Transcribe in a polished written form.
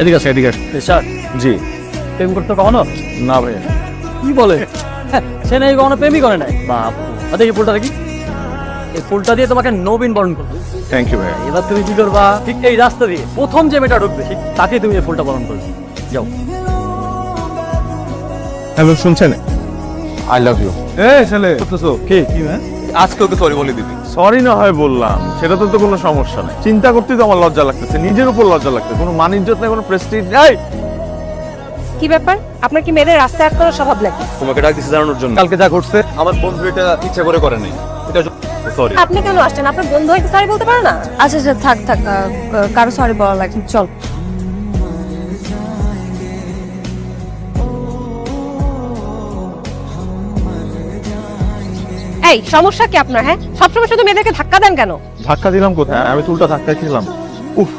এদিকে আসে এদিকে আসে। স্যার জি প্রেম করতে কখনো? না ভাইয়া। কি বলে? সে নাকি কখনো প্রেমই করে নাই। বাপ, দেখি ফুলটা দেখি। এই ফুলটা দিয়ে তোমাকে নবীন বরণ করবে। থ্যাংক ইউ ভাইয়া। এবার তুমি কি করবা? ঠিক এই রাস্তা দিয়ে প্রথম যে মেয়েটা ঢুকবে ঠিক তাকে তুমি এই ফুলটা বরণ করবে। যাও। হ্যালো শুনছেন? I love you. এই ছেলে করতেছো কি কি ম্যাম? আজকে ওকে সরি বলে দিবি। সরি না হয় বললাম, সেটা তো কোনো সমস্যা নেই। চিন্তা করতেই তো আমার লজ্জা লাগতেছে, নিজের উপর লজ্জা লাগতেছে। কোনো মান ইজ্জত নেই, কোনো প্রেস্টিজ নেই। কি ব্যাপার? আপনার কি মেয়েদের রাস্তায় আটকানোর স্বভাব নাকি? তোমাকে ডাক দিছি জানানোর জন্য। কালকে যা ঘটছে আমার বন্ধু এটা ইচ্ছা করে নাই। এটা সরি। আপনি কেন আসছেন? আপনার বন্ধু হয়তো সরি বলতে পারে না। আচ্ছা আচ্ছা, থাক থাক, কারো সরি বলা লাগবে, চল। এই সমস্যা কি আপনার? হ্যাঁ, সবসময় শুধু মেয়েদেরকে ধাক্কা দেন কেন? ধাক্কা দিলাম কোথায়? আমি চুলটা ধাক্কা খেলাম। উফ,